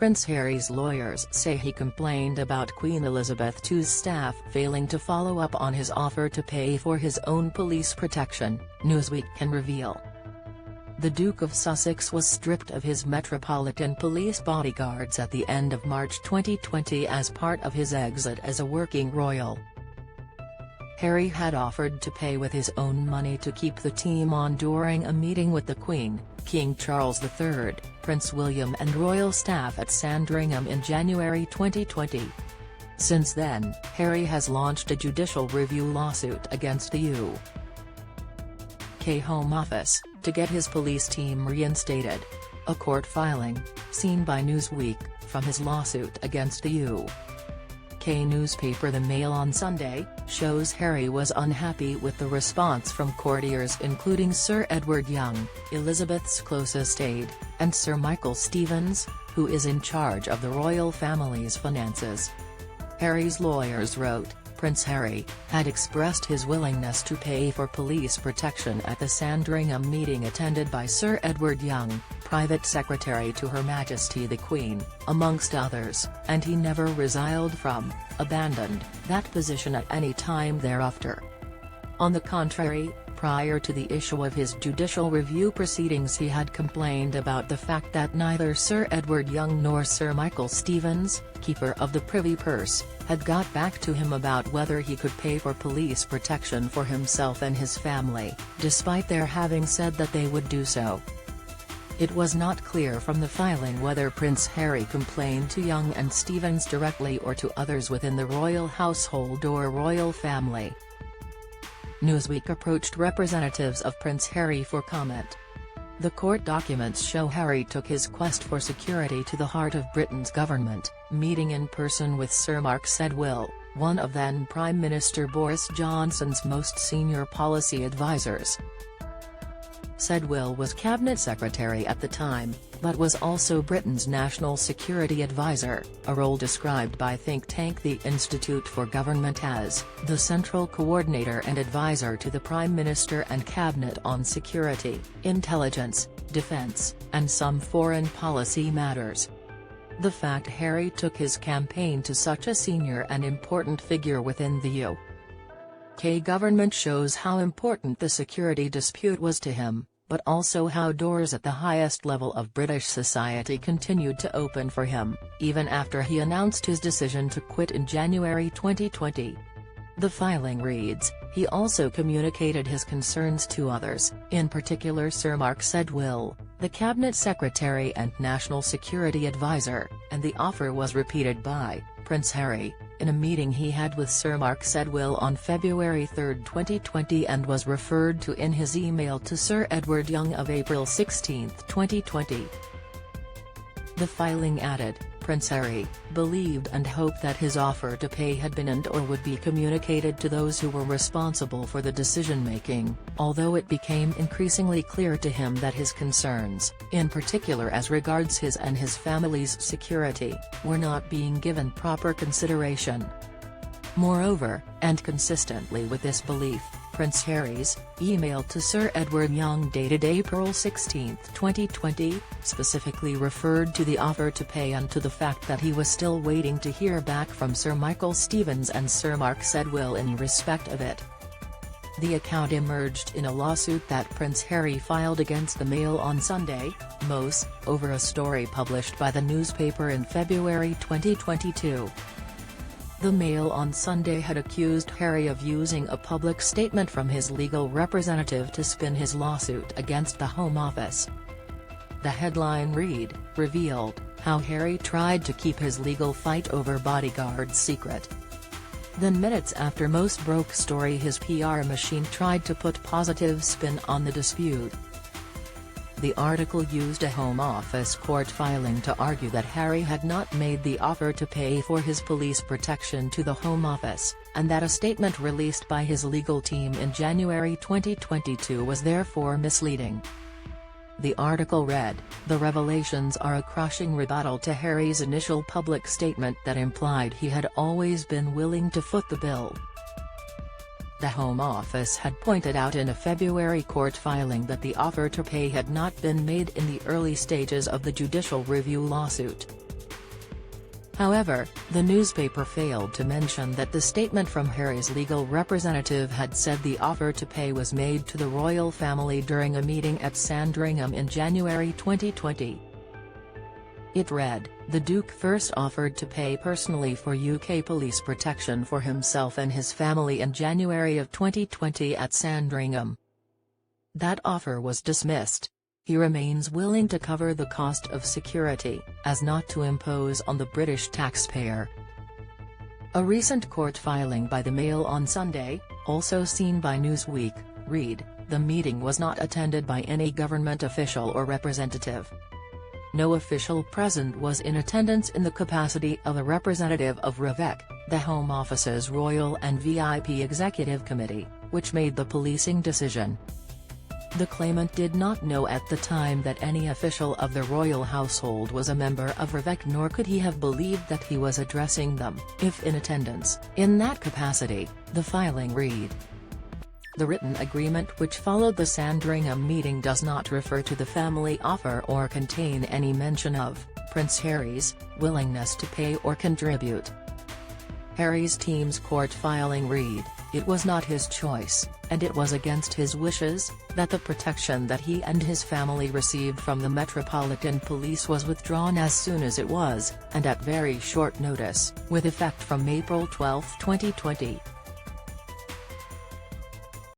Prince Harry's lawyers say he complained about Queen Elizabeth II's staff failing to follow up on his offer to pay for his own police protection, Newsweek can reveal. The Duke of Sussex was stripped of his Metropolitan Police bodyguards at the end of March 2020 as part of his exit as a working royal. Harry had offered to pay with his own money to keep the team on during a meeting with the Queen, King Charles III, Prince William and royal staff at Sandringham in January 2020. Since then, Harry has launched a judicial review lawsuit against the UK Home Office, to get his police team reinstated. A court filing, seen by Newsweek, from his lawsuit against the UK newspaper The Mail on Sunday, shows Harry was unhappy with the response from courtiers including Sir Edward Young, Elizabeth's closest aide, and Sir Michael Stevens, who is in charge of the royal family's finances. Harry's lawyers wrote, Prince Harry had expressed his willingness to pay for police protection at the Sandringham meeting attended by Sir Edward Young, Private Secretary to Her Majesty the Queen, amongst others, and he never abandoned that position at any time thereafter. On the contrary, prior to the issue of his judicial review proceedings he had complained about the fact that neither Sir Edward Young nor Sir Michael Stevens, Keeper of the Privy Purse, had got back to him about whether he could pay for police protection for himself and his family, despite their having said that they would do so. It was not clear from the filing whether Prince Harry complained to Young and Stevens directly or to others within the royal household or royal family. Newsweek approached representatives of Prince Harry for comment. The court documents show Harry took his quest for security to the heart of Britain's government, meeting in person with Sir Mark Sedwill, one of then Prime Minister Boris Johnson's most senior policy advisers. Sedwill was Cabinet Secretary at the time, but was also Britain's National Security Advisor, a role described by think tank the Institute for Government as the central coordinator and advisor to the Prime Minister and Cabinet on security, intelligence, defence, and some foreign policy matters. The fact Harry took his campaign to such a senior and important figure within the UK government shows how important the security dispute was to him, but also how doors at the highest level of British society continued to open for him, even after he announced his decision to quit in January 2020. The filing reads, he also communicated his concerns to others, in particular Sir Mark Sedwill, the Cabinet Secretary and National Security Advisor, and the offer was repeated by Prince Harry, in a meeting he had with Sir Mark Sedwill on February 3, 2020 and was referred to in his email to Sir Edward Young of April 16, 2020. The filing added, Prince Harry believed and hoped that his offer to pay had been and or would be communicated to those who were responsible for the decision-making, although it became increasingly clear to him that his concerns, in particular as regards his and his family's security, were not being given proper consideration. Moreover, and consistently with this belief, Prince Harry's email to Sir Edward Young dated April 16, 2020, specifically referred to the offer to pay and to the fact that he was still waiting to hear back from Sir Michael Stevens and Sir Mark Sedwill in respect of it. The account emerged in a lawsuit that Prince Harry filed against the Mail on Sunday, MOS, over a story published by the newspaper in February 2022. The Mail on Sunday had accused Harry of using a public statement from his legal representative to spin his lawsuit against the Home Office. The headline read, revealed, how Harry tried to keep his legal fight over bodyguards secret. Then minutes after most broke story his PR machine tried to put positive spin on the dispute. The article used a Home Office court filing to argue that Harry had not made the offer to pay for his police protection to the Home Office, and that a statement released by his legal team in January 2022 was therefore misleading. The article read, the revelations are a crushing rebuttal to Harry's initial public statement that implied he had always been willing to foot the bill. The Home Office had pointed out in a February court filing that the offer to pay had not been made in the early stages of the judicial review lawsuit. However, the newspaper failed to mention that the statement from Harry's legal representative had said the offer to pay was made to the royal family during a meeting at Sandringham in January 2020. It read, "The Duke first offered to pay personally for UK police protection for himself and his family in January of 2020 at Sandringham. That offer was dismissed. He remains willing to cover the cost of security, as not to impose on the British taxpayer." A recent court filing by the Mail on Sunday, also seen by Newsweek, read, "The meeting was not attended by any government official or representative. No official present was in attendance in the capacity of a representative of REVEC, the Home Office's Royal and VIP Executive Committee, which made the policing decision." The claimant did not know at the time that any official of the royal household was a member of REVEC, nor could he have believed that he was addressing them, if in attendance, in that capacity, the filing read. The written agreement which followed the Sandringham meeting does not refer to the family offer or contain any mention of Prince Harry's willingness to pay or contribute. Harry's team's court filing read, "It was not his choice, and it was against his wishes, that the protection that he and his family received from the Metropolitan Police was withdrawn as soon as it was, and at very short notice, with effect from April 12, 2020.